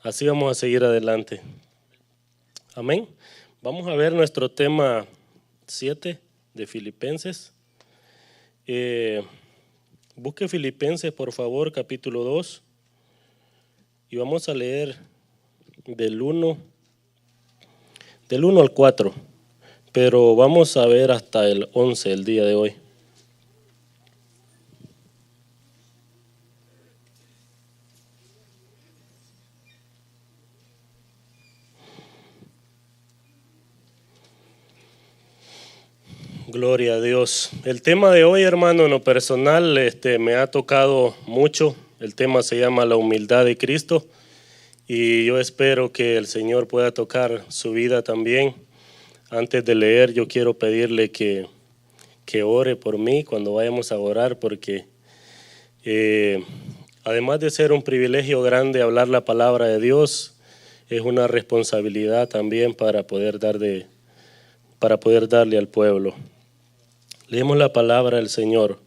Así vamos a seguir adelante. Amén. Vamos a ver nuestro tema 7 de Filipenses. Busque Filipenses, por favor, capítulo 2. Y vamos a leer del 1 al 4. Pero vamos a ver hasta el 11 el día de hoy. Gloria a Dios. El tema de hoy, hermano, en lo personal, me ha tocado mucho. El tema se llama la humildad de Cristo y yo espero que el Señor pueda tocar su vida también. Antes de leer, yo quiero pedirle que ore por mí cuando vayamos a orar, porque además de ser un privilegio grande hablar la palabra de Dios, es una responsabilidad también para poder darle al pueblo. Leemos la palabra del Señor.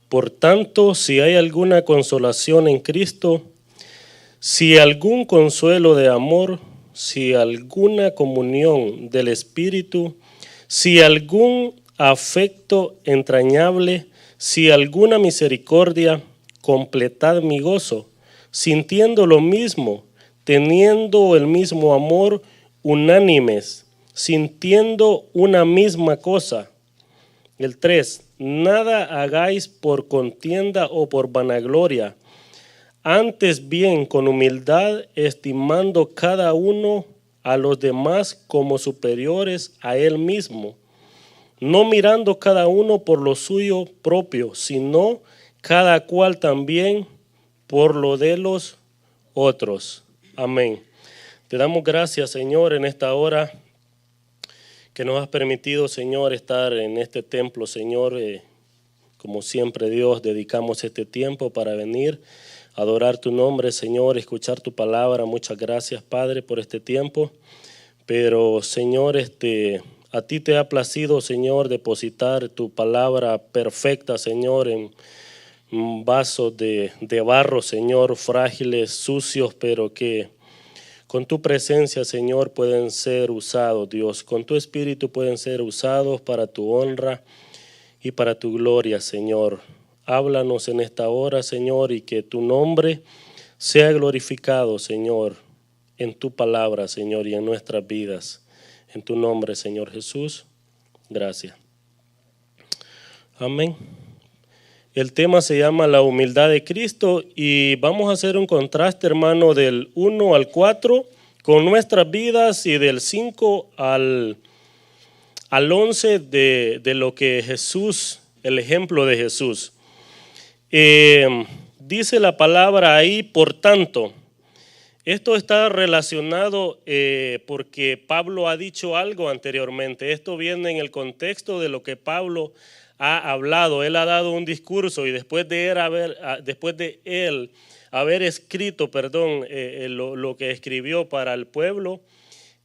Por tanto, si hay alguna consolación en Cristo, si algún consuelo de amor, si alguna comunión del Espíritu, si algún afecto entrañable, si alguna misericordia, completad mi gozo, sintiendo lo mismo, teniendo el mismo amor, unánimes, sintiendo una misma cosa. El 3, nada hagáis por contienda o por vanagloria, antes bien con humildad, estimando cada uno a los demás como superiores a él mismo, no mirando cada uno por lo suyo propio, sino cada cual también por lo de los otros. Amén. Te damos gracias, Señor, en esta hora que nos has permitido, Señor, estar en este templo, Señor. Como siempre, Dios, dedicamos este tiempo para venir a adorar tu nombre, Señor, escuchar tu palabra. Muchas gracias, Padre, por este tiempo. Pero, Señor, a ti te ha placido, Señor, depositar tu palabra perfecta, Señor, en vasos de barro, Señor, frágiles, sucios, pero que con tu presencia, Señor, pueden ser usados, Dios. Con tu espíritu pueden ser usados para tu honra y para tu gloria, Señor. Háblanos en esta hora, Señor, y que tu nombre sea glorificado, Señor, en tu palabra, Señor, y en nuestras vidas. En tu nombre, Señor Jesús. Gracias. Amén. El tema se llama la humildad de Cristo y vamos a hacer un contraste, hermano, del 1 al 4 con nuestras vidas y del 5 al 11 de lo que Jesús, el ejemplo de Jesús. Dice la palabra ahí, por tanto. Esto está relacionado porque Pablo ha dicho algo anteriormente. Esto viene en el contexto de lo que Pablo ha hablado. Él ha dado un discurso y después de él haber escrito, lo que escribió para el pueblo,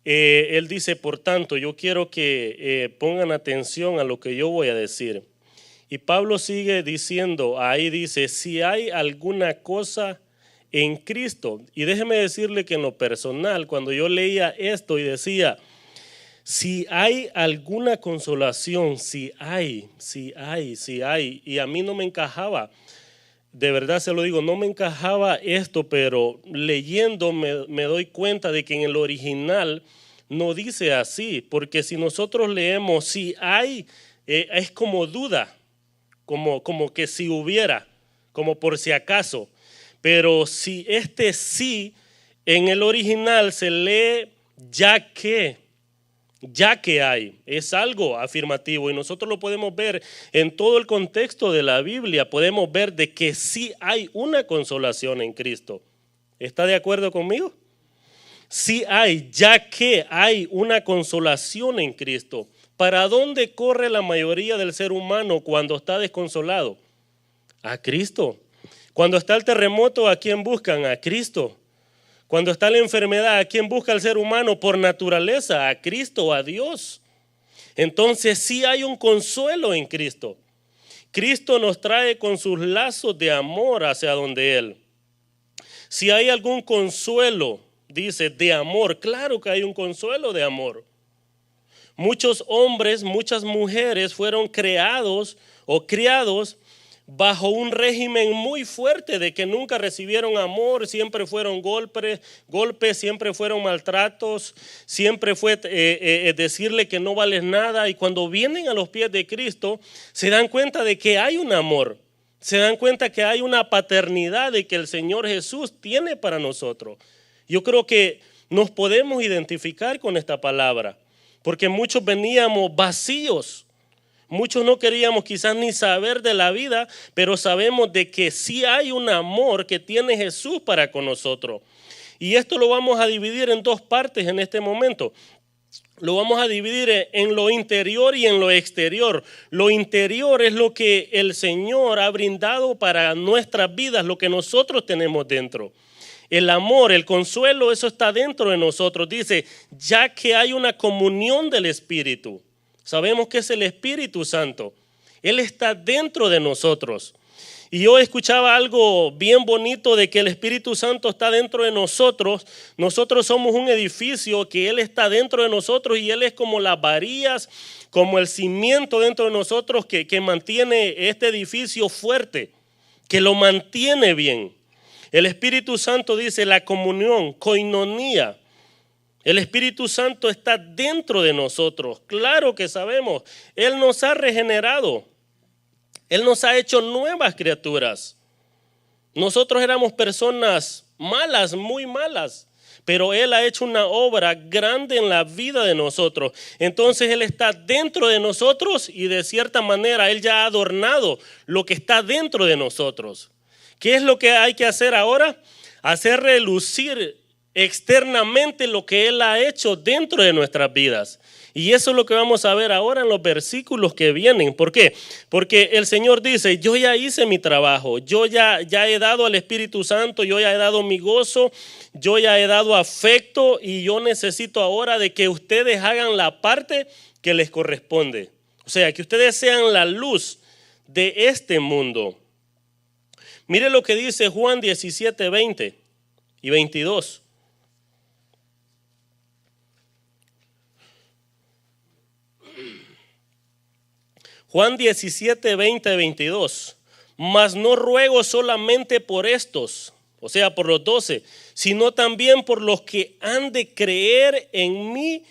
él dice, por tanto, yo quiero que pongan atención a lo que yo voy a decir. Y Pablo sigue diciendo, ahí dice, si hay alguna cosa en Cristo. Y déjeme decirle que en lo personal, cuando yo leía esto y decía, si hay alguna consolación, si hay, y a mí no me encajaba, de verdad se lo digo, no me encajaba esto, pero leyendo me doy cuenta de que en el original no dice así, porque si nosotros leemos si hay, es como duda, como que si hubiera, como por si acaso. Pero si sí, en el original se lee ya que hay, es algo afirmativo y nosotros lo podemos ver en todo el contexto de la Biblia, podemos ver de que sí hay una consolación en Cristo. ¿Está de acuerdo conmigo? Sí hay, ya que hay una consolación en Cristo. ¿Para dónde corre la mayoría del ser humano cuando está desconsolado? A Cristo. Cuando está el terremoto, ¿a quién buscan? A Cristo. Cuando está la enfermedad, ¿a quién busca el ser humano por naturaleza? A Cristo, a Dios. Entonces sí hay un consuelo en Cristo. Cristo nos trae con sus lazos de amor hacia donde Él. Si hay algún consuelo dice de amor. Claro que hay un consuelo de amor. Muchos hombres, muchas mujeres fueron creados o criados bajo un régimen muy fuerte de que nunca recibieron amor, siempre fueron golpes, siempre fueron maltratos, siempre fue decirle que no vales nada. Y cuando vienen a los pies de Cristo, se dan cuenta de que hay un amor, se dan cuenta que hay una paternidad de que el Señor Jesús tiene para nosotros. Yo creo que nos podemos identificar con esta palabra, porque muchos veníamos vacíos. Muchos no queríamos quizás ni saber de la vida, pero sabemos de que sí hay un amor que tiene Jesús para con nosotros. Y esto lo vamos a dividir en dos partes en este momento. Lo vamos a dividir en lo interior y en lo exterior. Lo interior es lo que el Señor ha brindado para nuestras vidas, lo que nosotros tenemos dentro. El amor, el consuelo, eso está dentro de nosotros. Dice, ya que hay una comunión del Espíritu. Sabemos que es el Espíritu Santo. Él está dentro de nosotros. Y yo escuchaba algo bien bonito de que el Espíritu Santo está dentro de nosotros. Nosotros somos un edificio que Él está dentro de nosotros y Él es como las varillas, como el cimiento dentro de nosotros que mantiene este edificio fuerte, que lo mantiene bien. El Espíritu Santo dice la comunión, koinonía. El Espíritu Santo está dentro de nosotros. Claro que sabemos. Él nos ha regenerado. Él nos ha hecho nuevas criaturas. Nosotros éramos personas malas, muy malas. Pero Él ha hecho una obra grande en la vida de nosotros. Entonces Él está dentro de nosotros y de cierta manera Él ya ha adornado lo que está dentro de nosotros. ¿Qué es lo que hay que hacer ahora? Hacer relucir externamente lo que Él ha hecho dentro de nuestras vidas. Y eso es lo que vamos a ver ahora en los versículos que vienen. ¿Por qué? Porque el Señor dice, yo ya hice mi trabajo, yo ya he dado al Espíritu Santo, yo ya he dado mi gozo, yo ya he dado afecto y yo necesito ahora de que ustedes hagan la parte que les corresponde. O sea, que ustedes sean la luz de este mundo. Mire lo que dice Juan 17, 20 y 22. Juan 17, 20 y 22. Mas no ruego solamente por estos, o sea, por los 12, sino también por los que han de creer en mí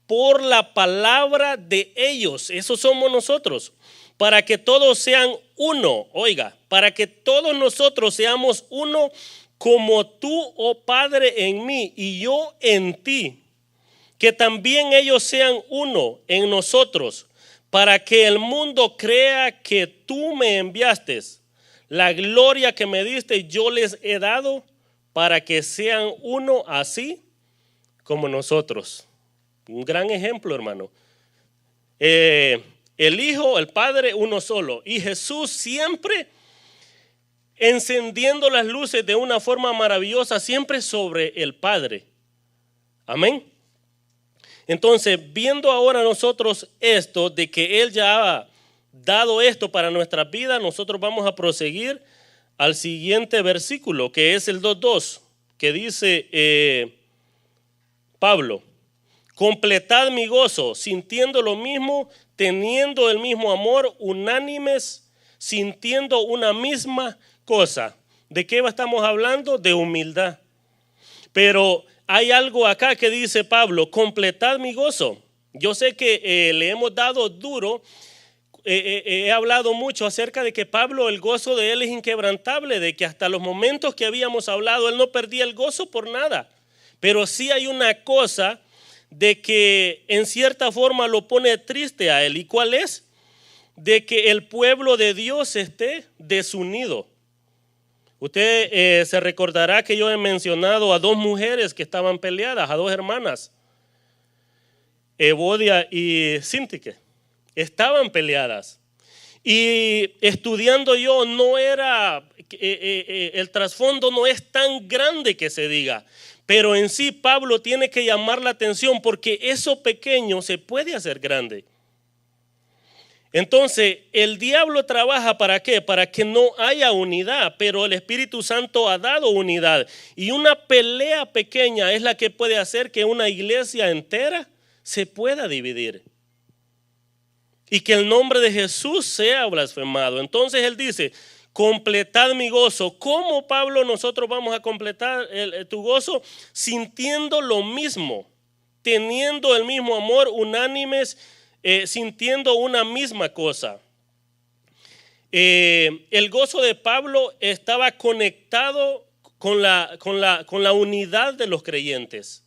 por la palabra de ellos. Esos somos nosotros. Para que todos sean uno, oiga, para que todos nosotros seamos uno como tú, oh Padre, en mí y yo en ti. Que también ellos sean uno en nosotros, para que el mundo crea que tú me enviaste. La gloria que me diste yo les he dado para que sean uno así como nosotros. Un gran ejemplo, hermano. El Hijo, el Padre, uno solo. Y Jesús siempre encendiendo las luces de una forma maravillosa, siempre sobre el Padre. Amén. Entonces, viendo ahora nosotros esto, de que Él ya ha dado esto para nuestras vidas, nosotros vamos a proseguir al siguiente versículo, que es el 2:2, que dice Pablo, completad mi gozo, sintiendo lo mismo, teniendo el mismo amor, unánimes, sintiendo una misma cosa. ¿De qué estamos hablando? De humildad. Pero hay algo acá que dice Pablo, completad mi gozo. Yo sé que le hemos dado duro, he hablado mucho acerca de que Pablo, el gozo de él es inquebrantable, de que hasta los momentos que habíamos hablado, él no perdía el gozo por nada. Pero sí hay una cosa de que en cierta forma lo pone triste a él. ¿Y cuál es? De que el pueblo de Dios esté desunido. Usted se recordará que yo he mencionado a dos mujeres que estaban peleadas, a dos hermanas, Evodia y Síntique. Estaban peleadas. Y estudiando yo, no era, el trasfondo no es tan grande que se diga. Pero en sí Pablo tiene que llamar la atención porque eso pequeño se puede hacer grande. Entonces, el diablo trabaja ¿para qué? Para que no haya unidad, pero el Espíritu Santo ha dado unidad. Y una pelea pequeña es la que puede hacer que una iglesia entera se pueda dividir y que el nombre de Jesús sea blasfemado. Entonces él dice, completad mi gozo. ¿Cómo, Pablo, nosotros vamos a completar tu gozo? Sintiendo lo mismo, teniendo el mismo amor, unánimes, sintiendo una misma cosa. El gozo de Pablo estaba conectado con la unidad de los creyentes.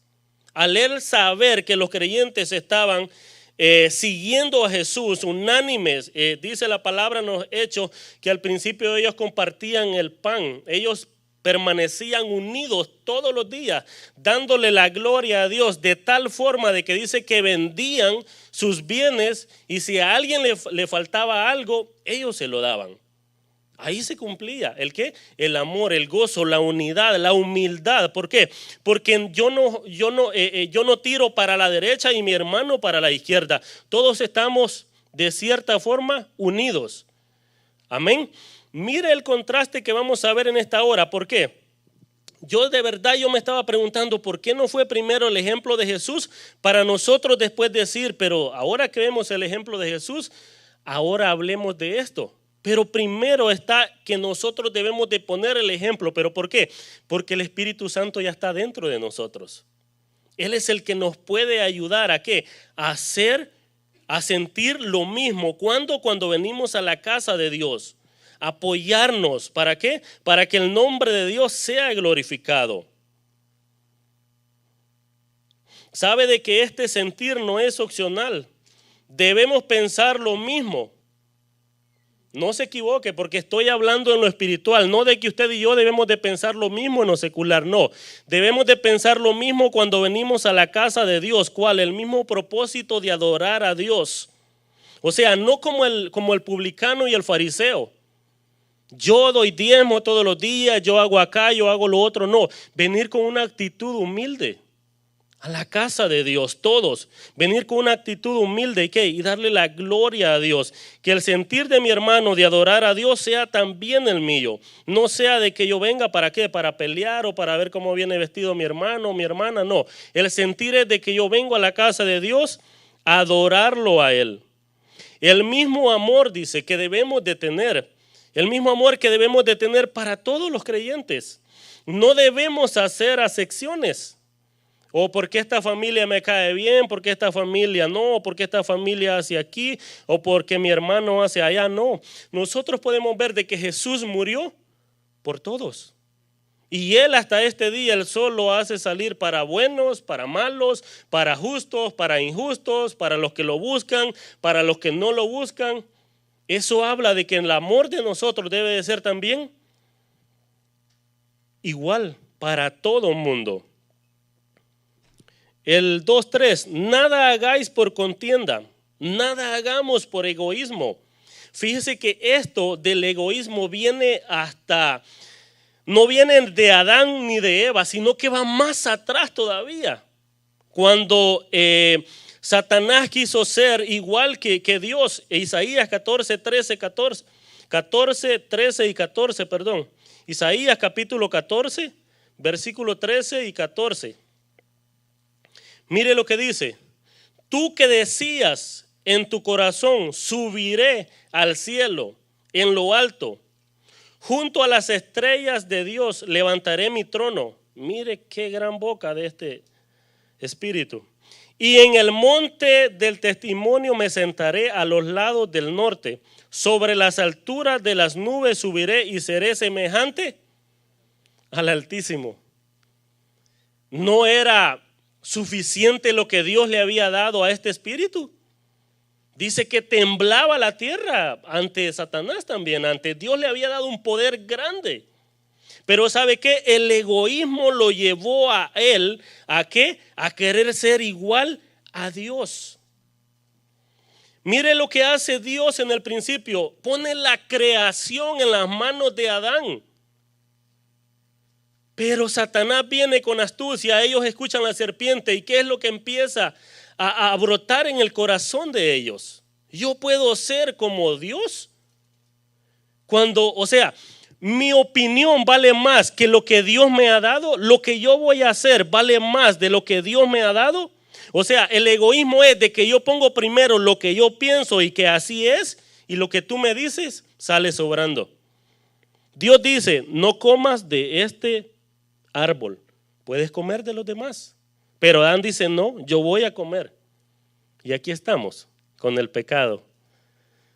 Al él saber que los creyentes estaban siguiendo a Jesús, unánimes, dice la palabra en los Hechos que al principio ellos compartían el pan, ellos permanecían unidos todos los días, dándole la gloria a Dios, de tal forma de que dice que vendían sus bienes y si a alguien le faltaba algo, ellos se lo daban. Ahí se cumplía, ¿el qué? El amor, el gozo, la unidad, la humildad. ¿Por qué? Porque yo no tiro para la derecha y mi hermano para la izquierda. Todos estamos de cierta forma unidos. Amén. Mire el contraste que vamos a ver en esta hora. ¿Por qué? Yo me estaba preguntando por qué no fue primero el ejemplo de Jesús para nosotros después decir, pero ahora que vemos el ejemplo de Jesús, ahora hablemos de esto. Pero primero está que nosotros debemos de poner el ejemplo. ¿Pero por qué? Porque el Espíritu Santo ya está dentro de nosotros. Él es el que nos puede ayudar ¿a qué? A sentir lo mismo. Cuando venimos a la casa de Dios. Apoyarnos. ¿Para qué? Para que el nombre de Dios sea glorificado. Sabe de que este sentir no es opcional. Debemos pensar lo mismo. No se equivoque porque estoy hablando en lo espiritual, no de que usted y yo debemos de pensar lo mismo en lo secular, no. Debemos de pensar lo mismo cuando venimos a la casa de Dios. ¿Cuál? El mismo propósito de adorar a Dios. O sea, no como el publicano y el fariseo. Yo doy diezmo todos los días, yo hago acá, yo hago lo otro. No, venir con una actitud humilde. A la casa de Dios, todos, venir con una actitud humilde ¿y qué? Y darle la gloria a Dios. Que el sentir de mi hermano de adorar a Dios sea también el mío. No sea de que yo venga ¿para qué? Para pelear o para ver cómo viene vestido mi hermano o mi hermana. No, el sentir es de que yo vengo a la casa de Dios a adorarlo a Él. El mismo amor dice que debemos de tener. El mismo amor que debemos de tener para todos los creyentes. No debemos hacer acepciones. O porque esta familia me cae bien, porque esta familia no, o porque esta familia hace aquí, o porque mi hermano hace allá, no. Nosotros podemos ver de que Jesús murió por todos. Y Él hasta este día, Él solo hace salir para buenos, para malos, para justos, para injustos, para los que lo buscan, para los que no lo buscan. Eso habla de que el amor de nosotros debe de ser también igual para todo el mundo. El 2.3, nada hagáis por contienda, nada hagamos por egoísmo. Fíjese que esto del egoísmo no viene de Adán ni de Eva, sino que va más atrás todavía. Cuando Satanás quiso ser igual que Dios, Isaías 13 y 14, perdón. Isaías capítulo 14, versículo 13 y 14. Mire lo que dice, tú que decías en tu corazón, subiré al cielo en lo alto, junto a las estrellas de Dios levantaré mi trono. Mire qué gran boca de este espíritu. Y en el monte del testimonio me sentaré a los lados del norte, sobre las alturas de las nubes subiré y seré semejante al Altísimo. No era suficiente lo que Dios le había dado a este espíritu. Dice que temblaba la tierra ante Satanás también, ante Dios le había dado un poder grande. Pero ¿sabe qué? El egoísmo lo llevó a él, ¿a qué? A querer ser igual a Dios. Mire lo que hace Dios en el principio, pone la creación en las manos de Adán. Pero Satanás viene con astucia, ellos escuchan la serpiente y ¿qué es lo que empieza a brotar en el corazón de ellos? ¿Yo puedo ser como Dios? Cuando, o sea, mi opinión vale más que lo que Dios me ha dado, lo que yo voy a hacer vale más de lo que Dios me ha dado. O sea, el egoísmo es de que yo pongo primero lo que yo pienso y que así es, y lo que tú me dices sale sobrando. Dios dice, no comas de este árbol, puedes comer de los demás. Pero Adán dice, no, yo voy a comer. Y aquí estamos con el pecado.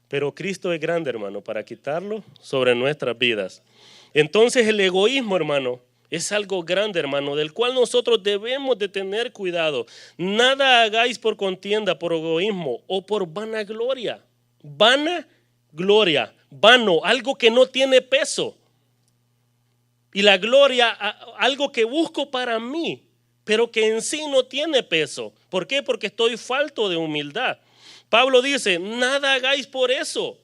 Pero Cristo es grande, hermano, para quitarlo sobre nuestras vidas. Entonces el egoísmo, hermano, es algo grande, hermano, del cual nosotros debemos de tener cuidado. Nada hagáis por contienda, por egoísmo o por vanagloria. Vanagloria, vano, algo que no tiene peso. Y la gloria, algo que busco para mí, pero que en sí no tiene peso. ¿Por qué? Porque estoy falto de humildad. Pablo dice, nada hagáis por eso.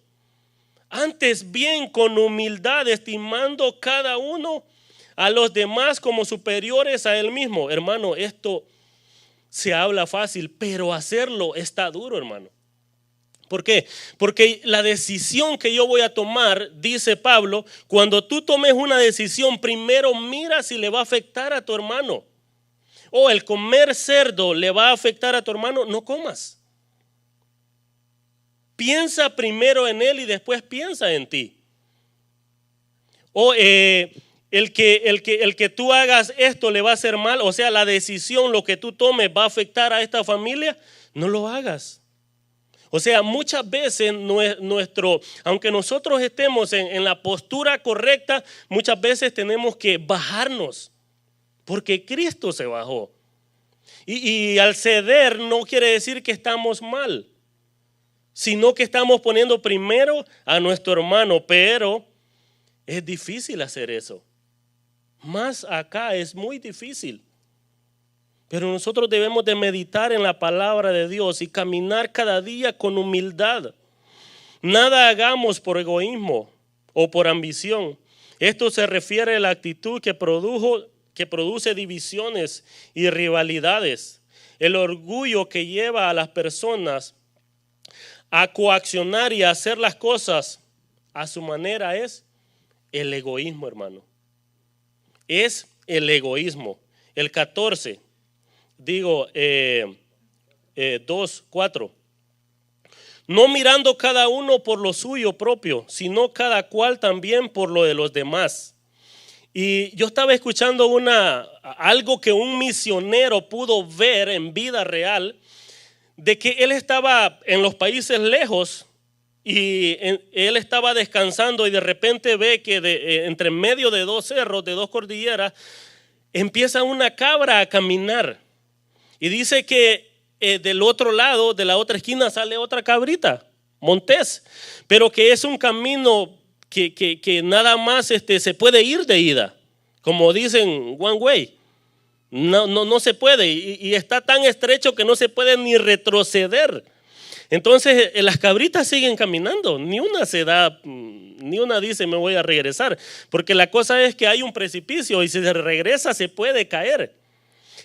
Antes bien con humildad, estimando cada uno a los demás como superiores a él mismo. Hermano, esto se habla fácil, pero hacerlo está duro, hermano. ¿Por qué? Porque la decisión que yo voy a tomar, dice Pablo, cuando tú tomes una decisión, primero mira si le va a afectar a tu hermano. O el comer cerdo le va a afectar a tu hermano, no comas. Piensa primero en él y después piensa en ti. O el que tú hagas esto le va a hacer mal, o sea, la decisión, lo que tú tomes va a afectar a esta familia, no lo hagas. O sea, muchas veces aunque nosotros estemos en la postura correcta, muchas veces tenemos que bajarnos, porque Cristo se bajó. Y al ceder no quiere decir que estamos mal, sino que estamos poniendo primero a nuestro hermano, pero es difícil hacer eso. Más acá es muy difícil. Pero nosotros debemos de meditar en la palabra de Dios y caminar cada día con humildad. Nada hagamos por egoísmo o por ambición. Esto se refiere a la actitud que produce divisiones y rivalidades. El orgullo que lleva a las personas a coaccionar y a hacer las cosas a su manera es el egoísmo, hermano. Es el egoísmo. El 14, 2:4. No mirando cada uno por lo suyo propio, sino cada cual también por lo de los demás. Y yo estaba escuchando algo que un misionero pudo ver en vida real, de que él estaba en los países lejos y él estaba descansando y de repente ve que entre medio de dos cerros, de dos cordilleras, empieza una cabra a caminar. Y dice que del otro lado, de la otra esquina, sale otra cabrita, montés, pero que es un camino que nada más se puede ir de ida, como dicen, one way. No se puede y está tan estrecho que no se puede ni retroceder. Entonces las cabritas siguen caminando, ni una dice me voy a regresar, porque la cosa es que hay un precipicio y si se regresa se puede caer.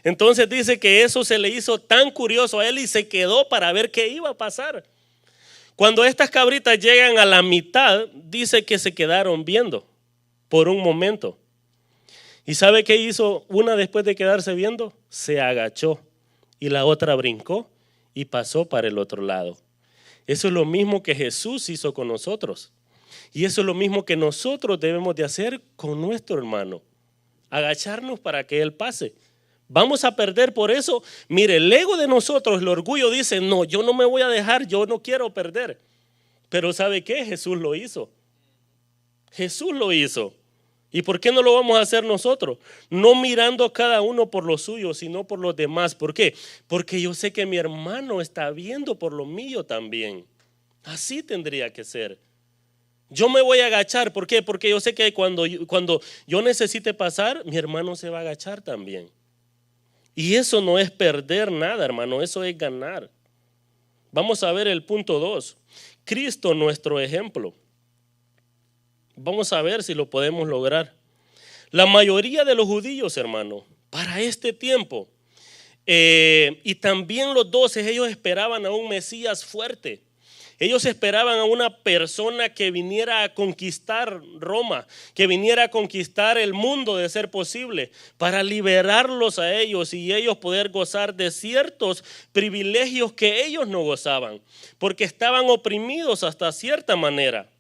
Entonces dice que eso se le hizo tan curioso a él y se quedó para ver qué iba a pasar. Cuando estas cabritas llegan a la mitad, dice que se quedaron viendo por un momento. ¿Y sabe qué hizo una después de quedarse viendo? Se agachó y la otra brincó y pasó para el otro lado. Eso es lo mismo que Jesús hizo con nosotros. Y eso es lo mismo que nosotros debemos de hacer con nuestro hermano. Agacharnos para que él pase. Vamos a perder por eso. Mire, el ego de nosotros, el orgullo dice, no, yo no me voy a dejar, yo no quiero perder. Pero ¿sabe qué? Jesús lo hizo. Jesús lo hizo. ¿Y por qué no lo vamos a hacer nosotros? No mirando cada uno por lo suyo, sino por los demás. ¿Por qué? Porque yo sé que mi hermano está viendo por lo mío también. Así tendría que ser. Yo me voy a agachar. ¿Por qué? Porque yo sé que cuando yo necesite pasar, mi hermano se va a agachar también. Y eso no es perder nada, hermano. Eso es ganar. Vamos a ver el punto 2. Cristo, nuestro ejemplo. Vamos a ver si lo podemos lograr. La mayoría de los judíos, hermano, para este tiempo, y también los 12, ellos esperaban a un Mesías fuerte. Ellos esperaban a una persona que viniera a conquistar Roma, que viniera a conquistar el mundo de ser posible, para liberarlos a ellos y ellos poder gozar de ciertos privilegios que ellos no gozaban, porque estaban oprimidos hasta cierta manera.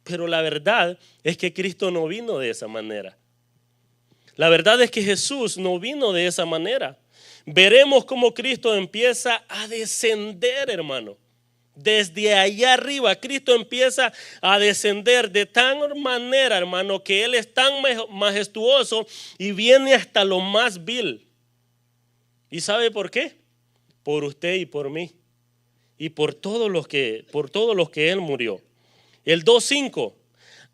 Pero la verdad es que Cristo no vino de esa manera. La verdad es que Jesús no vino de esa manera. Veremos cómo Cristo empieza a descender, hermano. Desde allá arriba, Cristo empieza a descender de tal manera, hermano, que Él es tan majestuoso y viene hasta lo más vil. ¿Y sabe por qué? Por usted y por mí. Y por todos los que Él murió. El 2:5.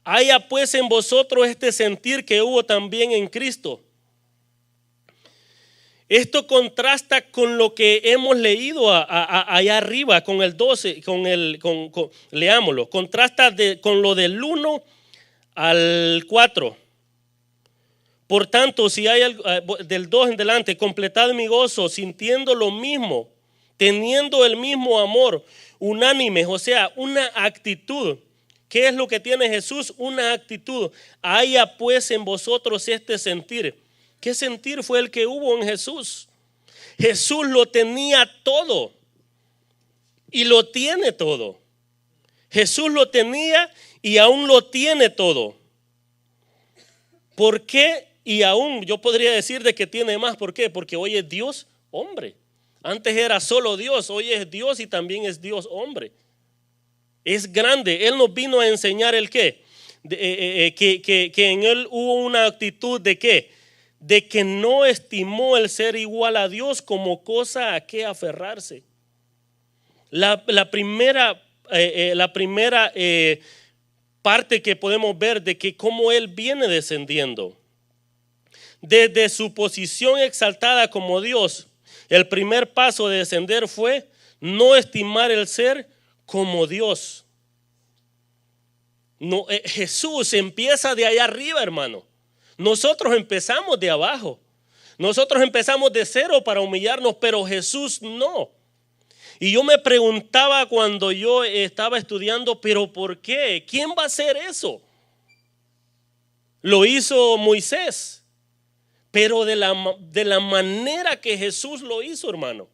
Haya pues en vosotros este sentir que hubo también en Cristo. Esto contrasta con lo que hemos leído allá arriba, con el 12, leámoslo. Contrasta con lo del 1 al 4. Por tanto, si hay del 2 en delante, completad mi gozo, sintiendo lo mismo, teniendo el mismo amor, unánimes, o sea, una actitud. ¿Qué es lo que tiene Jesús? Una actitud. Haya pues en vosotros este sentir. ¿Qué sentir fue el que hubo en Jesús? Jesús lo tenía todo y lo tiene todo. Jesús lo tenía y aún lo tiene todo. ¿Por qué? Y aún yo podría decir de que tiene más. ¿Por qué? Porque hoy es Dios hombre. Antes era solo Dios, hoy es Dios y también es Dios hombre. Es grande. Él nos vino a enseñar el qué. Que en Él hubo una actitud de qué. De que no estimó el ser igual a Dios como cosa a que aferrarse. La primera parte que podemos ver de que cómo Él viene descendiendo. Desde su posición exaltada como Dios, el primer paso de descender fue no estimar el ser como Dios. No, Jesús empieza de allá arriba, hermano. Nosotros empezamos de abajo. Nosotros empezamos de cero para humillarnos, pero Jesús no. Y yo me preguntaba cuando yo estaba estudiando, ¿pero por qué? ¿Quién va a hacer eso? Lo hizo Moisés, pero de la manera que Jesús lo hizo, hermano.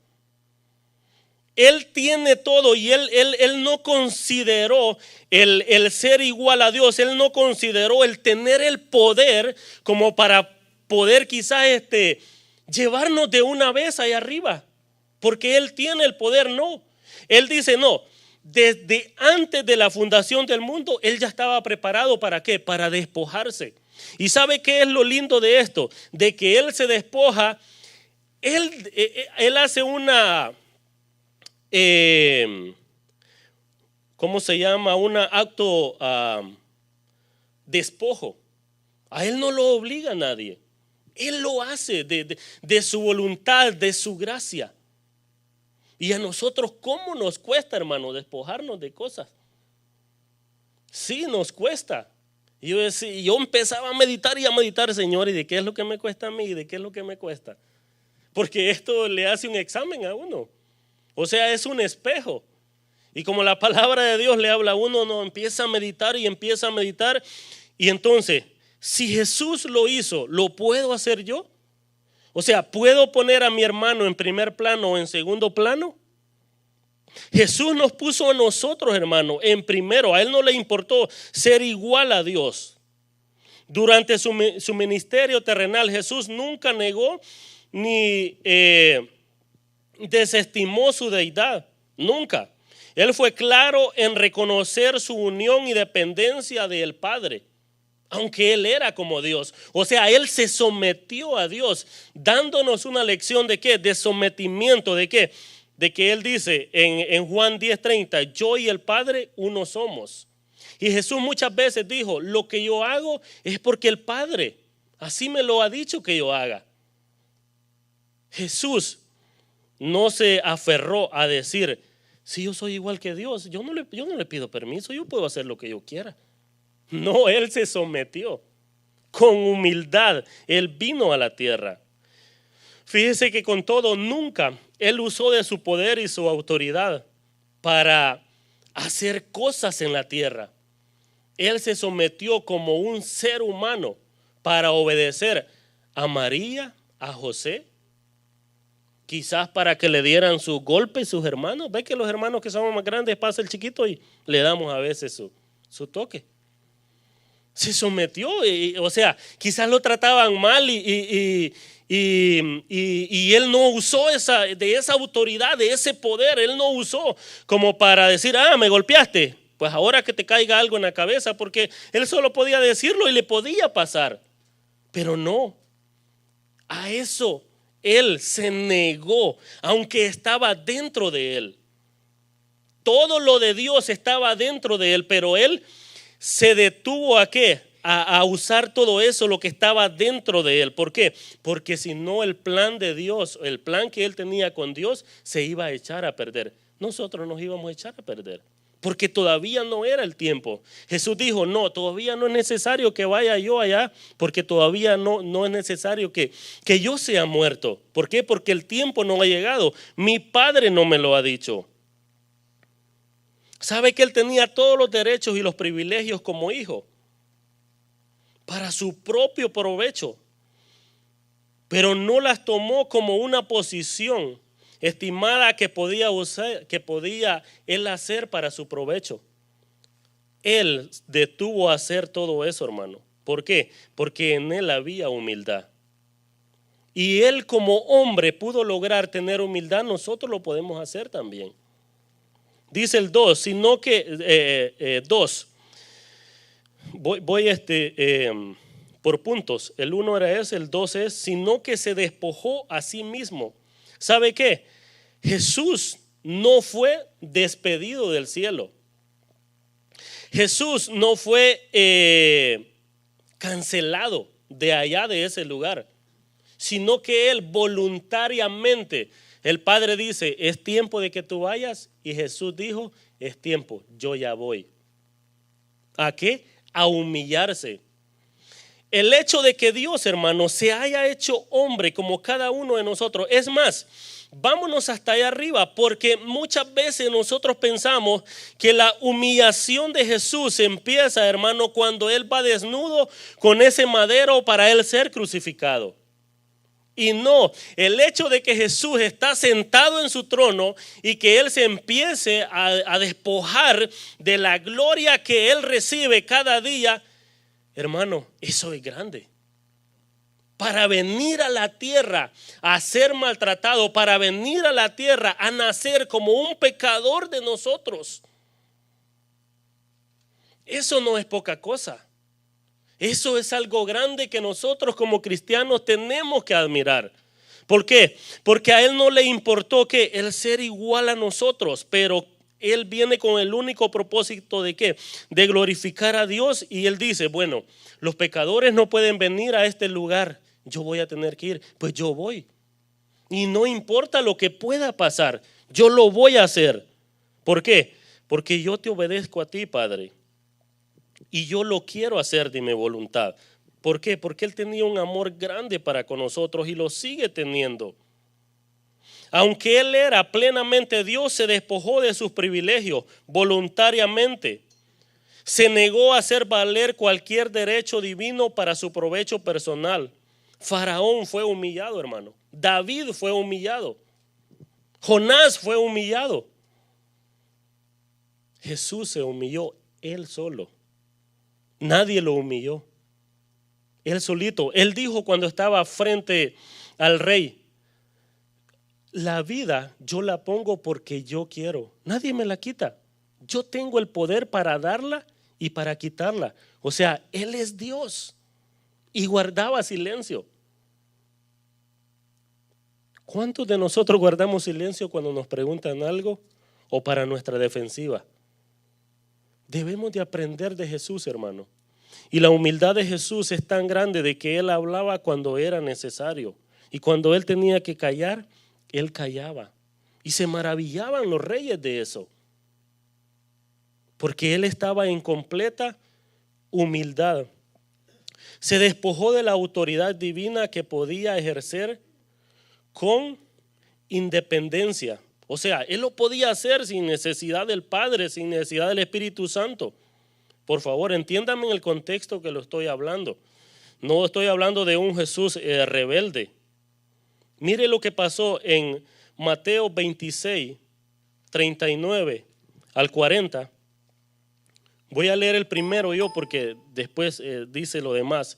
Él tiene todo y él no consideró el ser igual a Dios. Él no consideró el tener el poder como para poder quizás llevarnos de una vez allá arriba. Porque Él tiene el poder, no. Él dice no. Desde antes de la fundación del mundo, Él ya estaba preparado ¿para qué? Para despojarse. ¿Y sabe qué es lo lindo de esto? De que Él se despoja. Él hace una... ¿cómo se llama? Un acto despojo. A Él no lo obliga a nadie. Él lo hace de su voluntad, de su gracia. Y a nosotros, ¿cómo nos cuesta, hermano, despojarnos de cosas? Sí, nos cuesta. Yo empezaba a meditar, Señor, ¿y de qué es lo que me cuesta a mí? ¿De qué es lo que me cuesta? Porque esto le hace un examen a uno. O sea, es un espejo. Y como la palabra de Dios le habla a uno, no empieza a meditar y empieza a meditar. Y entonces, si Jesús lo hizo, ¿lo puedo hacer yo? O sea, ¿puedo poner a mi hermano en primer plano o en segundo plano? Jesús nos puso a nosotros, hermano, en primero. A Él no le importó ser igual a Dios. Durante su ministerio terrenal, Jesús nunca negó ni desestimó su deidad, nunca. Él fue claro en reconocer su unión y dependencia del Padre, aunque Él era como Dios. O sea, Él se sometió a Dios, dándonos una lección de ¿qué? De sometimiento, ¿de qué? De que Él dice en Juan 10:30, yo y el Padre uno somos. Y Jesús muchas veces dijo, lo que yo hago es porque el Padre así me lo ha dicho que yo haga. Jesús no se aferró a decir, si yo soy igual que Dios, yo no le pido permiso, yo puedo hacer lo que yo quiera. No, Él se sometió con humildad. Él vino a la tierra. Fíjese que con todo nunca Él usó de su poder y su autoridad para hacer cosas en la tierra. Él se sometió como un ser humano para obedecer a María, a José, quizás para que le dieran sus golpes sus hermanos. Ve que los hermanos que somos más grandes pasa el chiquito y le damos a veces su toque. Se sometió, o sea, quizás lo trataban mal y él no usó esa autoridad, de ese poder. Él no usó como para decir, me golpeaste, pues ahora que te caiga algo en la cabeza, porque él solo podía decirlo y le podía pasar. Pero no, a eso él se negó, aunque estaba dentro de él. Todo lo de Dios estaba dentro de él, pero él se detuvo ¿a qué? A usar todo eso, lo que estaba dentro de él. ¿Por qué? Porque si no, el plan de Dios, el plan que él tenía con Dios, se iba a echar a perder. Nosotros nos íbamos a echar a perder, porque todavía no era el tiempo. Jesús dijo, no, todavía no es necesario que vaya yo allá, porque todavía no es necesario que yo sea muerto. ¿Por qué? Porque el tiempo no ha llegado. Mi Padre no me lo ha dicho. ¿Sabe que él tenía todos los derechos y los privilegios como hijo? Para su propio provecho. Pero no las tomó como una posición estimada que podía usar, que podía él hacer para su provecho. Él detuvo a hacer todo eso, hermano. ¿Por qué? Porque en él había humildad. Y él como hombre pudo lograr tener humildad, nosotros lo podemos hacer también. Dice el 2, sino que 2. Voy por puntos. El 1 era ese, el 2 es, sino que se despojó a sí mismo. ¿Sabe qué? Jesús no fue despedido del cielo. Jesús no fue cancelado de allá de ese lugar, sino que él voluntariamente, el Padre dice, es tiempo de que tú vayas, y Jesús dijo, es tiempo, yo ya voy. ¿A qué? A humillarse. El hecho de que Dios, hermano, se haya hecho hombre como cada uno de nosotros, es más, vámonos hasta allá arriba, porque muchas veces nosotros pensamos que la humillación de Jesús empieza, hermano, cuando él va desnudo con ese madero para él ser crucificado. Y no, el hecho de que Jesús está sentado en su trono y que él se empiece a despojar de la gloria que él recibe cada día, hermano, eso es grande. Para venir a la tierra a ser maltratado, para venir a la tierra a nacer como un pecador de nosotros, eso no es poca cosa. Eso es algo grande que nosotros como cristianos tenemos que admirar. ¿Por qué? Porque a él no le importó que el ser igual a nosotros, pero él viene con el único propósito de ¿qué? De glorificar a Dios. Y él dice, bueno, los pecadores no pueden venir a este lugar, yo voy a tener que ir, pues yo voy. Y no importa lo que pueda pasar, yo lo voy a hacer. ¿Por qué? Porque yo te obedezco a ti, Padre. Y yo lo quiero hacer de mi voluntad. ¿Por qué? Porque él tenía un amor grande para con nosotros y lo sigue teniendo. Aunque él era plenamente Dios, se despojó de sus privilegios voluntariamente. Se negó a hacer valer cualquier derecho divino para su provecho personal. Faraón fue humillado, hermano. David fue humillado. Jonás fue humillado. Jesús se humilló él solo. Nadie lo humilló. Él solito. Él dijo cuando estaba frente al rey, la vida yo la pongo porque yo quiero. Nadie me la quita. Yo tengo el poder para darla y para quitarla. O sea, él es Dios. Y guardaba silencio. ¿Cuántos de nosotros guardamos silencio cuando nos preguntan algo o para nuestra defensiva? Debemos de aprender de Jesús, hermano. Y la humildad de Jesús es tan grande de que él hablaba cuando era necesario. Y cuando él tenía que callar, él callaba. Y se maravillaban los reyes de eso. Porque él estaba en completa humildad. Se despojó de la autoridad divina que podía ejercer con independencia. O sea, Él lo podía hacer sin necesidad del Padre, sin necesidad del Espíritu Santo. Por favor, entiéndame en el contexto que lo estoy hablando. No estoy hablando de un Jesús rebelde. Mire lo que pasó en Mateo 26, 39 al 40. Voy a leer el primero yo porque después dice lo demás.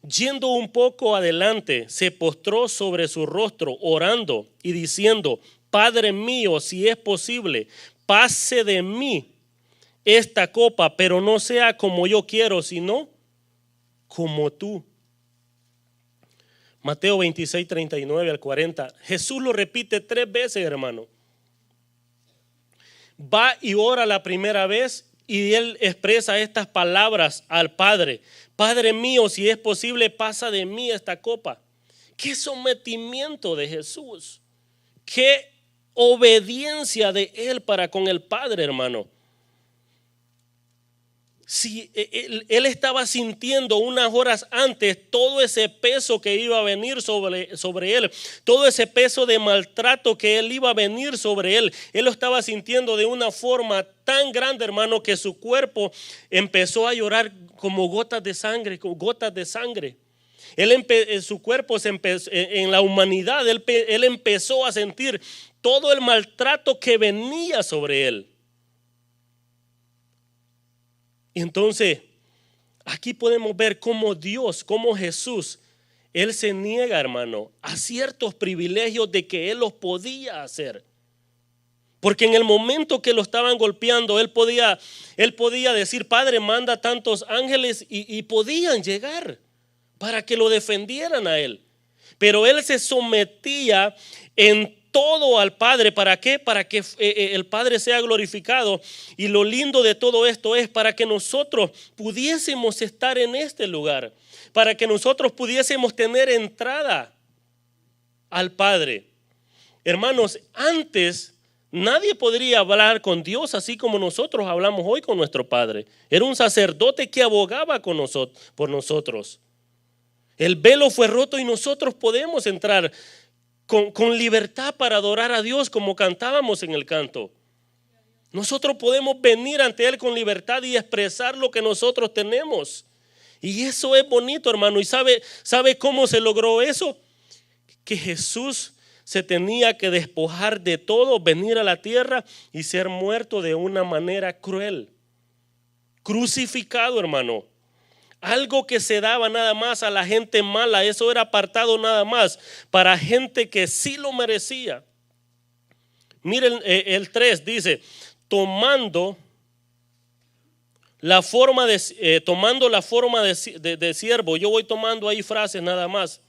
Yendo un poco adelante, se postró sobre su rostro, orando y diciendo: Padre mío, si es posible, pase de mí esta copa, pero no sea como yo quiero, sino como tú. Mateo 26, 39 al 40. Jesús lo repite 3 veces, hermano. Va y ora la primera vez y Él expresa estas palabras al Padre. Padre mío, si es posible, pasa de mí esta copa. Qué sometimiento de Jesús. Qué obediencia de Él para con el Padre, hermano. Si él estaba sintiendo unas horas antes todo ese peso que iba a venir sobre él, todo ese peso de maltrato que él iba a venir sobre él, él lo estaba sintiendo de una forma tan grande, hermano, que su cuerpo empezó a llorar como gotas de sangre, como gotas de sangre. Su cuerpo en la humanidad, él empezó a sentir todo el maltrato que venía sobre él. Y entonces, aquí podemos ver cómo Dios, cómo Jesús, Él se niega, hermano, a ciertos privilegios de que Él los podía hacer. Porque en el momento que lo estaban golpeando, Él podía decir: Padre, manda tantos ángeles, y podían llegar para que lo defendieran a Él. Pero Él se sometía en todo al Padre. ¿Para qué? Para que el Padre sea glorificado. Y lo lindo de todo esto es para que nosotros pudiésemos estar en este lugar, para que nosotros pudiésemos tener entrada al Padre. Hermanos, antes nadie podría hablar con Dios así como nosotros hablamos hoy con nuestro Padre. Era un sacerdote que abogaba por nosotros. El velo fue roto y nosotros podemos entrar con libertad para adorar a Dios, como cantábamos en el canto. Nosotros podemos venir ante Él con libertad y expresar lo que nosotros tenemos. Y eso es bonito, hermano. ¿Y sabe cómo se logró eso? Que Jesús se tenía que despojar de todo, venir a la tierra y ser muerto de una manera cruel. Crucificado, hermano. Algo que se daba nada más a la gente mala, eso era apartado nada más para gente que sí lo merecía. Miren, el 3 dice: tomando la forma de siervo. Yo voy tomando ahí frases nada más.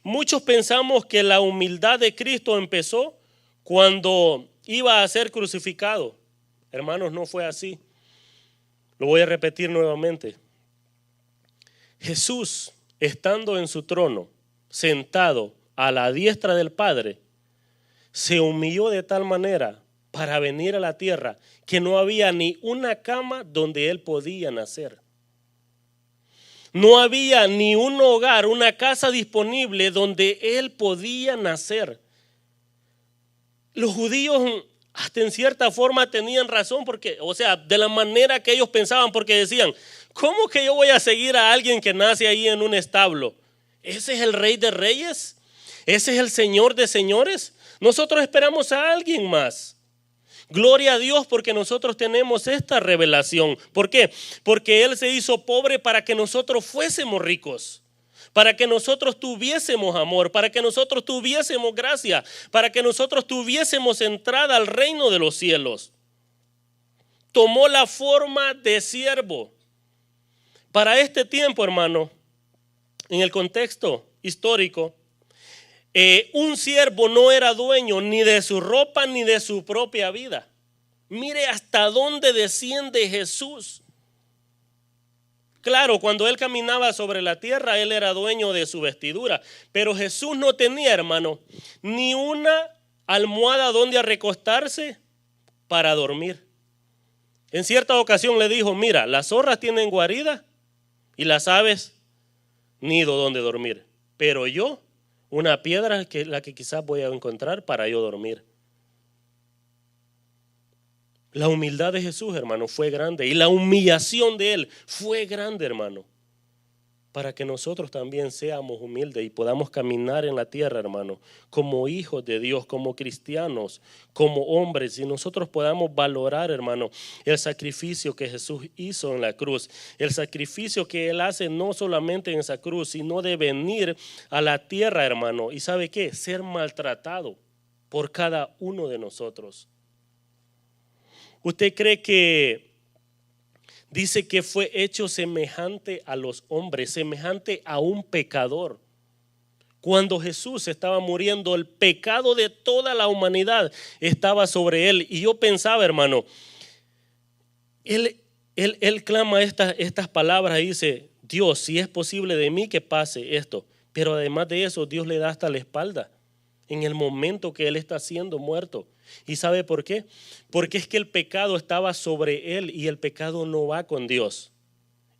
Muchos pensamos que la humildad de Cristo empezó cuando iba a ser crucificado. Hermanos, no fue así. Lo voy a repetir nuevamente. Jesús, estando en su trono, sentado a la diestra del Padre, se humilló de tal manera para venir a la tierra que no había ni una cama donde Él podía nacer. No había ni un hogar, una casa disponible donde Él podía nacer. Los judíos hasta en cierta forma tenían razón, porque, o sea, de la manera que ellos pensaban, porque decían: ¿cómo que yo voy a seguir a alguien que nace ahí en un establo? ¿Ese es el Rey de Reyes? ¿Ese es el Señor de Señores? Nosotros esperamos a alguien más. Gloria a Dios porque nosotros tenemos esta revelación. ¿Por qué? Porque Él se hizo pobre para que nosotros fuésemos ricos, para que nosotros tuviésemos amor, para que nosotros tuviésemos gracia, para que nosotros tuviésemos entrada al reino de los cielos. Tomó la forma de siervo. Para este tiempo, hermano, en el contexto histórico, un siervo no era dueño ni de su ropa ni de su propia vida. Mire hasta dónde desciende Jesús. Claro, cuando Él caminaba sobre la tierra, Él era dueño de su vestidura. Pero Jesús no tenía, hermano, ni una almohada donde recostarse para dormir. En cierta ocasión le dijo: mira, las zorras tienen guarida y las aves nido donde dormir, pero yo, una piedra que la que quizás voy a encontrar para yo dormir. La humildad de Jesús, hermano, fue grande. Y la humillación de Él fue grande, hermano. Para que nosotros también seamos humildes y podamos caminar en la tierra, hermano, como hijos de Dios, como cristianos, como hombres, y nosotros podamos valorar, hermano, el sacrificio que Jesús hizo en la cruz, el sacrificio que Él hace no solamente en esa cruz, sino de venir a la tierra, hermano, y ¿sabe qué? Ser maltratado por cada uno de nosotros. ¿Usted cree que dice que fue hecho semejante a los hombres, semejante a un pecador? Cuando Jesús estaba muriendo, el pecado de toda la humanidad estaba sobre Él. Y yo pensaba, hermano, Él clama estas palabras y dice: Dios, si es posible de mí que pase esto. Pero además de eso, Dios le da hasta la espalda en el momento que Él está siendo muerto. ¿Y sabe por qué? Porque es que el pecado estaba sobre Él y el pecado no va con Dios.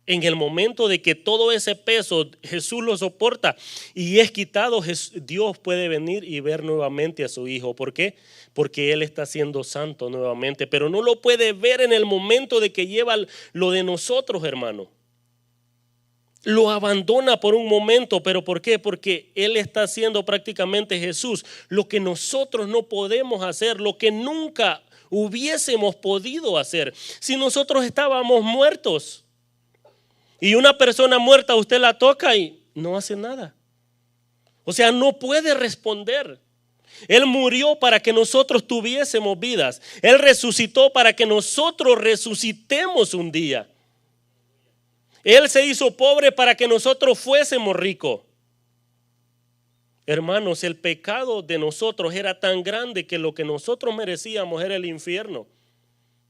En el momento de que todo ese peso Jesús lo soporta y es quitado, Dios puede venir y ver nuevamente a su Hijo. ¿Por qué? Porque Él está siendo santo nuevamente, pero no lo puede ver en el momento de que lleva lo de nosotros, hermano. Lo abandona por un momento, pero ¿por qué? Porque Él está haciendo prácticamente, Jesús, lo que nosotros no podemos hacer, lo que nunca hubiésemos podido hacer si nosotros estábamos muertos. Y una persona muerta usted la toca y no hace nada. O sea, no puede responder. Él murió para que nosotros tuviésemos vidas. Él resucitó para que nosotros resucitemos un día. Él se hizo pobre para que nosotros fuésemos ricos. Hermanos, el pecado de nosotros era tan grande que lo que nosotros merecíamos era el infierno.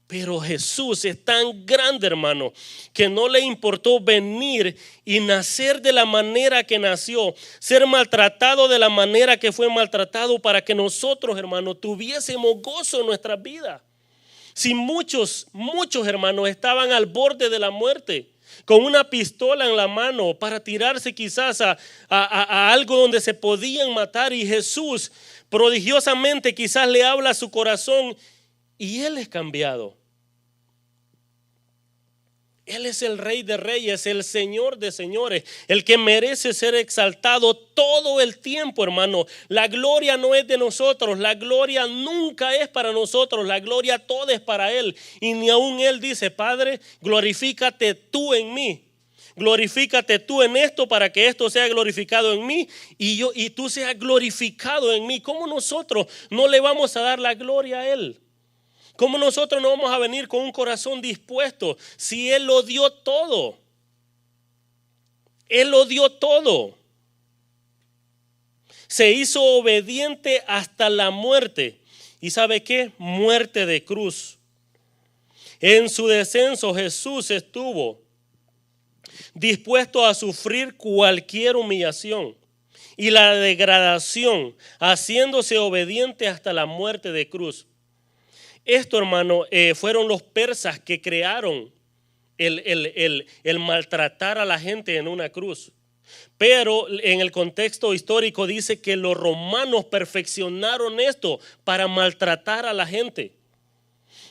Pero Jesús es tan grande, hermano, que no le importó venir y nacer de la manera que nació, ser maltratado de la manera que fue maltratado, para que nosotros, hermano, tuviésemos gozo en nuestras vidas. Si muchos hermanos estaban al borde de la muerte, con una pistola en la mano para tirarse quizás a algo donde se podían matar, y Jesús prodigiosamente quizás le habla a su corazón y Él es cambiado. Él es el Rey de Reyes, el Señor de Señores, el que merece ser exaltado todo el tiempo, hermano. La gloria no es de nosotros, la gloria nunca es para nosotros, la gloria toda es para Él. Y ni aún Él dice: Padre, glorifícate tú en mí, glorifícate tú en esto para que esto sea glorificado en mí y tú seas glorificado en mí. ¿Cómo nosotros no le vamos a dar la gloria a Él? ¿Cómo nosotros no vamos a venir con un corazón dispuesto si Él lo dio todo? Él lo dio todo. Se hizo obediente hasta la muerte. ¿Y sabe qué? Muerte de cruz. En su descenso Jesús estuvo dispuesto a sufrir cualquier humillación y la degradación, haciéndose obediente hasta la muerte de cruz. Esto, hermano, fueron los persas que crearon el maltratar a la gente en una cruz. Pero en el contexto histórico dice que los romanos perfeccionaron esto para maltratar a la gente.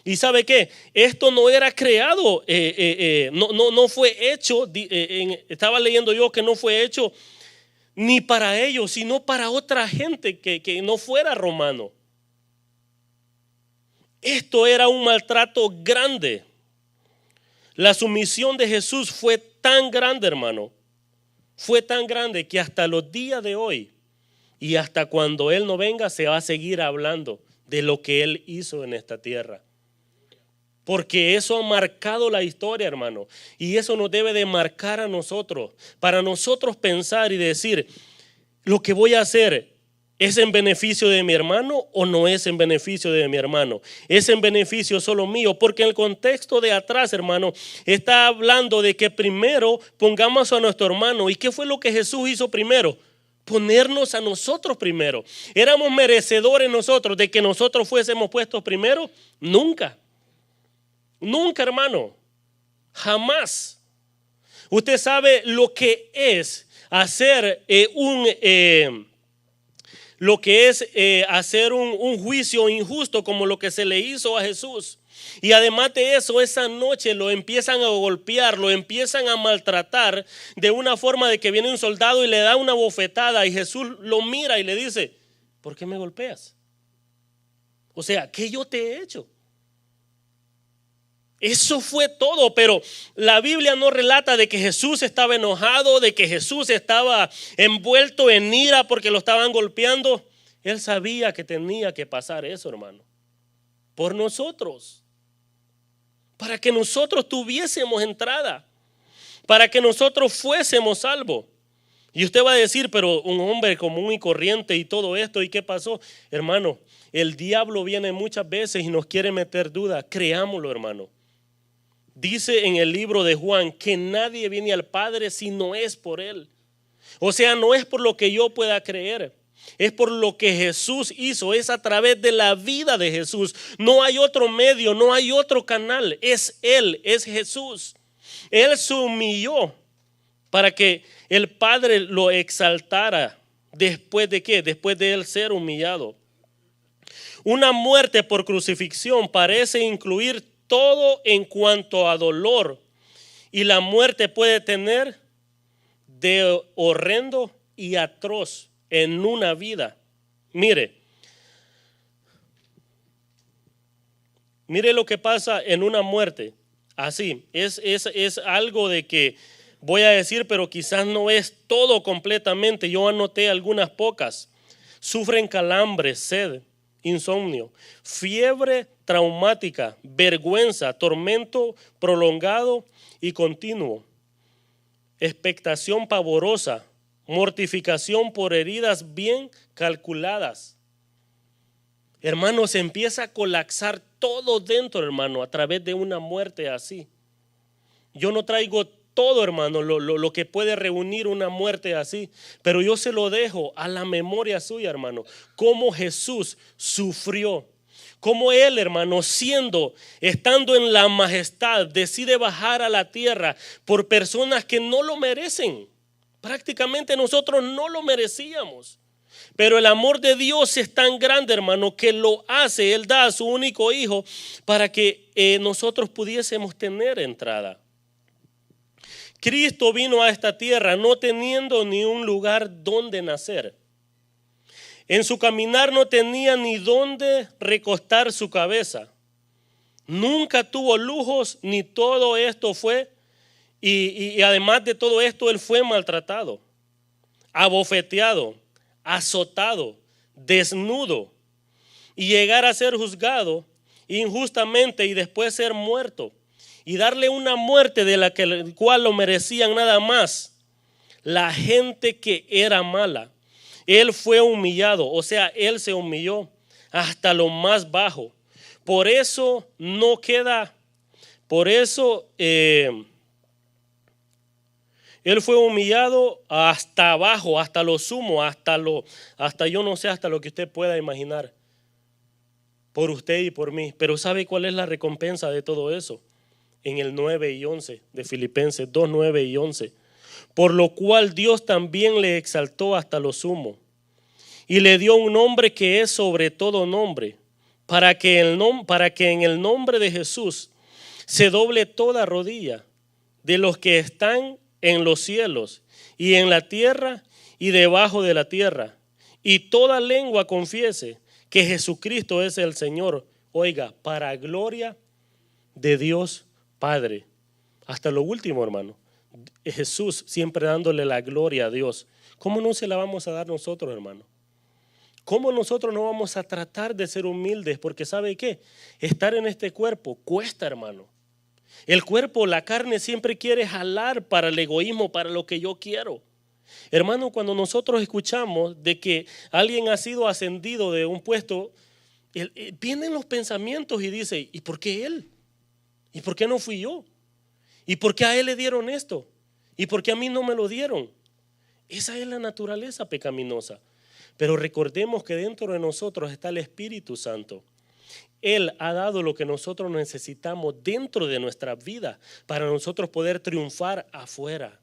¿Y sabe qué? Esto no era creado, no fue hecho, estaba leyendo yo que no fue hecho ni para ellos, sino para otra gente que no fuera romano. Esto era un maltrato grande. La sumisión de Jesús fue tan grande, hermano. Fue tan grande que hasta los días de hoy y hasta cuando Él no venga se va a seguir hablando de lo que Él hizo en esta tierra. Porque eso ha marcado la historia, hermano. Y eso nos debe de marcar a nosotros. Para nosotros pensar y decir: lo que voy a hacer, ¿es en beneficio de mi hermano o no es en beneficio de mi hermano? ¿Es en beneficio solo mío? Porque en el contexto de atrás, hermano, está hablando de que primero pongamos a nuestro hermano. ¿Y qué fue lo que Jesús hizo primero? Ponernos a nosotros primero. ¿Éramos merecedores nosotros de que nosotros fuésemos puestos primero? Nunca. Nunca, hermano. Jamás. Usted sabe lo que es hacer lo que es hacer un juicio injusto como lo que se le hizo a Jesús. Y además de eso, esa noche lo empiezan a golpear, lo empiezan a maltratar de una forma de que viene un soldado y le da una bofetada y Jesús lo mira y le dice: ¿por qué me golpeas? O sea, ¿qué yo te he hecho? Eso fue todo, pero la Biblia no relata de que Jesús estaba enojado, de que Jesús estaba envuelto en ira porque lo estaban golpeando. Él sabía que tenía que pasar eso, hermano, por nosotros, para que nosotros tuviésemos entrada, para que nosotros fuésemos salvos. Y usted va a decir: pero un hombre común y corriente y todo esto, ¿y qué pasó? Hermano, el diablo viene muchas veces y nos quiere meter duda. Creámoslo, hermano. Dice en el libro de Juan que nadie viene al Padre si no es por Él. O sea, no es por lo que yo pueda creer, es por lo que Jesús hizo, es a través de la vida de Jesús. No hay otro medio, no hay otro canal, es Él, es Jesús. Él se humilló para que el Padre lo exaltara. ¿Después de qué? Después de Él ser humillado. Una muerte por crucifixión parece incluir todo en cuanto a dolor, y la muerte puede tener de horrendo y atroz en una vida. Mire lo que pasa en una muerte. Así, es algo de que voy a decir, pero quizás no es todo completamente. Yo anoté algunas pocas. Sufren calambres, sed, insomnio, fiebre traumática, vergüenza, tormento prolongado y continuo, expectación pavorosa, mortificación por heridas bien calculadas. Hermano, se empieza a colapsar todo dentro, hermano, a través de una muerte así. Yo no traigo todo, hermano, lo que puede reunir una muerte así, pero yo se lo dejo a la memoria suya, hermano, cómo Jesús sufrió, cómo Él, hermano, estando en la majestad, decide bajar a la tierra por personas que no lo merecen. Prácticamente nosotros no lo merecíamos. Pero el amor de Dios es tan grande, hermano, que lo hace. Él da a su único hijo para que nosotros pudiésemos tener entrada. Cristo vino a esta tierra no teniendo ni un lugar donde nacer. En su caminar no tenía ni dónde recostar su cabeza. Nunca tuvo lujos, ni todo esto fue. Y además de todo esto, Él fue maltratado, abofeteado, azotado, desnudo, y llegar a ser juzgado injustamente y después ser muerto y darle una muerte de la cual lo merecían nada más la gente que era mala. Él fue humillado, o sea, Él se humilló hasta lo más bajo. Por eso no queda, por eso Él fue humillado hasta abajo, hasta lo sumo, hasta yo no sé, hasta lo que usted pueda imaginar, por usted y por mí. Pero ¿sabe cuál es la recompensa de todo eso? En el 9 y 11 de Filipenses 2, 9 y 11. Por lo cual Dios también le exaltó hasta lo sumo y le dio un nombre que es sobre todo nombre, para que en el nombre de Jesús se doble toda rodilla de los que están en los cielos y en la tierra y debajo de la tierra, y toda lengua confiese que Jesucristo es el Señor. Oiga, para gloria de Dios Padre. Hasta lo último, hermano. Jesús siempre dándole la gloria a Dios. ¿Cómo no se la vamos a dar nosotros, hermano? ¿Cómo nosotros no vamos a tratar de ser humildes? Porque ¿sabe qué? Estar en este cuerpo cuesta, hermano. El cuerpo, la carne siempre quiere jalar para el egoísmo, para lo que yo quiero. Hermano, cuando nosotros escuchamos de que alguien ha sido ascendido de un puesto, vienen los pensamientos y dice: ¿y por qué él? ¿Y por qué no fui yo? ¿Y por qué a él le dieron esto? ¿Y por qué a mí no me lo dieron? Esa es la naturaleza pecaminosa. Pero recordemos que dentro de nosotros está el Espíritu Santo. Él ha dado lo que nosotros necesitamos dentro de nuestra vida para nosotros poder triunfar afuera.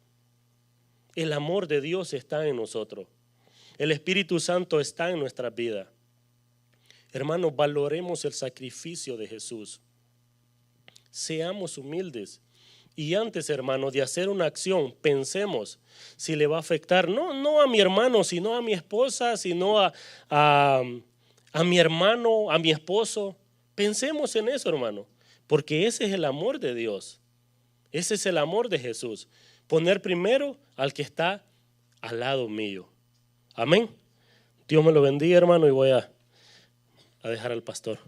El amor de Dios está en nosotros. el Espíritu Santo está en nuestras vidas. Hermanos, valoremos el sacrificio de Jesús. Seamos humildes. Y antes, hermanos, de hacer una acción, pensemos si le va a afectar, no a mi hermano, sino a mi esposa, sino a mi hermano, a mi esposo. Pensemos en eso, hermano, porque ese es el amor de Dios. Ese es el amor de Jesús. Poner primero al que está al lado mío. Amén. Dios me lo bendiga, hermano, y voy a dejar al pastor.